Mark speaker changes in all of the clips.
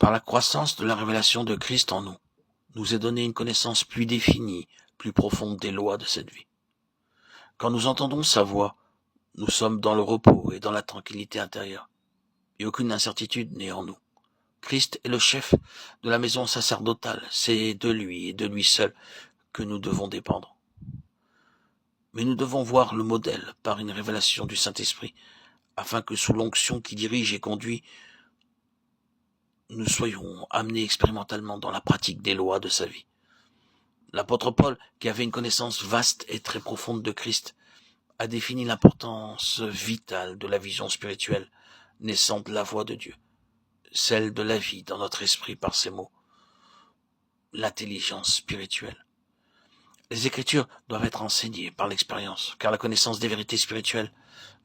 Speaker 1: Par la croissance de la révélation de Christ en nous, nous est donnée une connaissance plus définie, plus profonde des lois de cette vie. Quand nous entendons sa voix, nous sommes dans le repos et dans la tranquillité intérieure, et aucune incertitude n'est en nous. Christ est le chef de la maison sacerdotale, c'est de lui et de lui seul que nous devons dépendre. Mais nous devons voir le modèle par une révélation du Saint-Esprit, afin que sous l'onction qui dirige et conduit, nous soyons amenés expérimentalement dans la pratique des lois de sa vie. L'apôtre Paul, qui avait une connaissance vaste et très profonde de Christ, a défini l'importance vitale de la vision spirituelle naissant de la voix de Dieu, celle de la vie dans notre esprit par ces mots, l'intelligence spirituelle. Les Écritures doivent être enseignées par l'expérience, car la connaissance des vérités spirituelles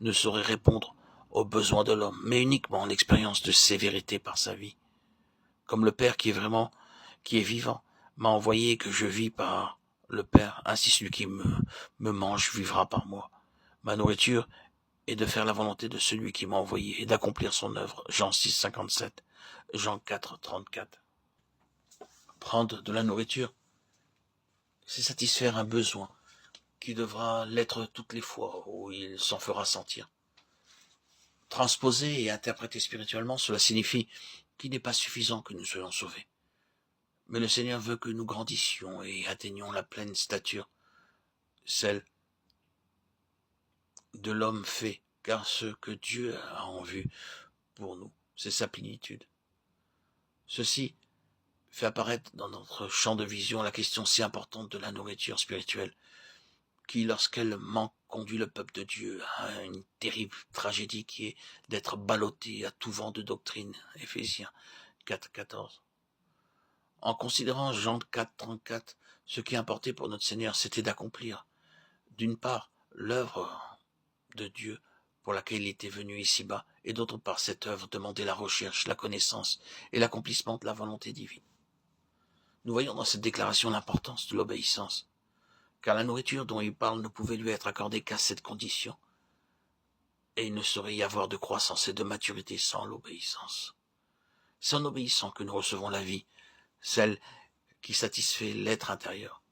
Speaker 1: ne saurait répondre aux besoins de l'homme, mais uniquement l'expérience de ces vérités par sa vie. Comme le Père qui est vivant, m'a envoyé et que je vis par le Père, ainsi celui qui me mange vivra par moi. Ma nourriture est de faire la volonté de celui qui m'a envoyé et d'accomplir son œuvre. Jean 6, 57, Jean 4, 34. Prendre de la nourriture, c'est satisfaire un besoin qui devra l'être toutes les fois où il s'en fera sentir. Transposer et interpréter spirituellement, cela signifie qu'il n'est pas suffisant que nous soyons sauvés. Mais le Seigneur veut que nous grandissions et atteignions la pleine stature, celle de l'homme fait, car ce que Dieu a en vue pour nous, c'est sa plénitude. Ceci fait apparaître dans notre champ de vision la question si importante de la nourriture spirituelle, qui, lorsqu'elle manque, conduit le peuple de Dieu à une terrible tragédie qui est d'être ballotté à tout vent de doctrine. Éphésiens 4, 14. En considérant Jean 4, 34, ce qui importait pour notre Seigneur, c'était d'accomplir, d'une part, l'œuvre de Dieu pour laquelle il était venu ici-bas, et d'autre part, cette œuvre demandait la recherche, la connaissance et l'accomplissement de la volonté divine. Nous voyons dans cette déclaration l'importance de l'obéissance, car la nourriture dont il parle ne pouvait lui être accordée qu'à cette condition, et il ne saurait y avoir de croissance et de maturité sans l'obéissance. C'est en obéissant que nous recevons la vie, celle qui satisfait l'être intérieur.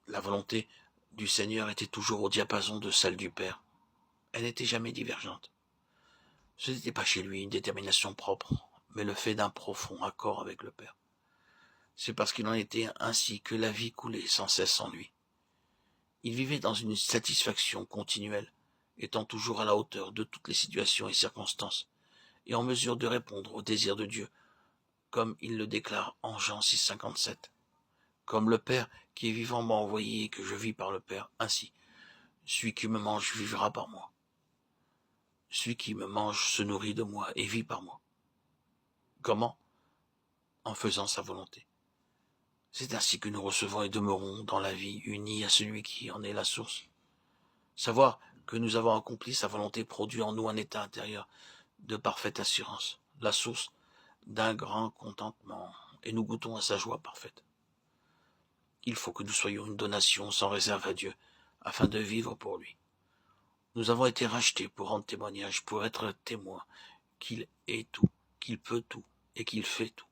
Speaker 1: La volonté du Seigneur était toujours au diapason de celle du Père. Elle n'était jamais divergente. Ce n'était pas chez lui une détermination propre, mais le fait d'un profond accord avec le Père. C'est parce qu'il en était ainsi que la vie coulait sans cesse en lui. Il vivait dans une satisfaction continuelle, étant toujours à la hauteur de toutes les situations et circonstances, et en mesure de répondre au désir de Dieu, comme il le déclare en Jean 6, 57. Comme le Père qui est vivant m'a envoyé et que je vis par le Père, ainsi, celui qui me mange vivra par moi. Celui qui me mange se nourrit de moi et vit par moi. Comment? En faisant sa volonté. C'est ainsi que nous recevons et demeurons dans la vie unis à celui qui en est la source. Savoir que nous avons accompli sa volonté produit en nous un état intérieur de parfaite assurance, la source d'un grand contentement, et nous goûtons à sa joie parfaite. Il faut que nous soyons une donation sans réserve à Dieu, afin de vivre pour lui. Nous avons été rachetés pour rendre témoignage, pour être témoins qu'il est tout, qu'il peut tout et qu'il fait tout.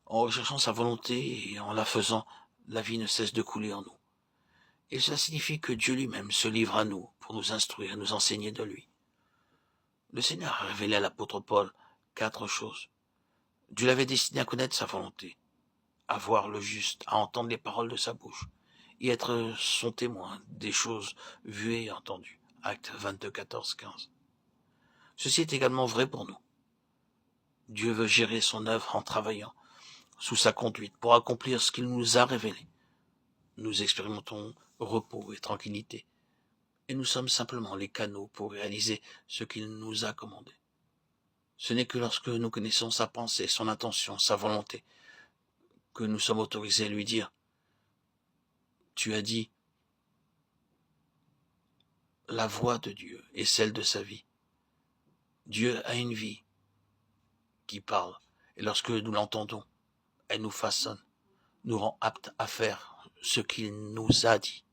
Speaker 1: En recherchant sa volonté et en la faisant, la vie ne cesse de couler en nous. Et cela signifie que Dieu lui-même se livre à nous pour nous instruire et nous enseigner de lui. Le Seigneur a révélé à l'apôtre Paul 4 choses. Dieu l'avait destiné à connaître sa volonté, à voir le juste, à entendre les paroles de sa bouche, et être son témoin des choses vues et entendues. Actes 22, 14, 15. Ceci est également vrai pour nous. Dieu veut gérer son œuvre en travaillant sous sa conduite pour accomplir ce qu'il nous a révélé. Nous expérimentons repos et tranquillité, et nous sommes simplement les canaux pour réaliser ce qu'il nous a commandé. Ce n'est que lorsque nous connaissons sa pensée, son intention, sa volonté, que nous sommes autorisés à lui dire « Tu as dit, la voix de Dieu est celle de sa vie. Dieu a une vie qui parle, et lorsque nous l'entendons, elle nous façonne, nous rend aptes à faire ce qu'il nous a dit.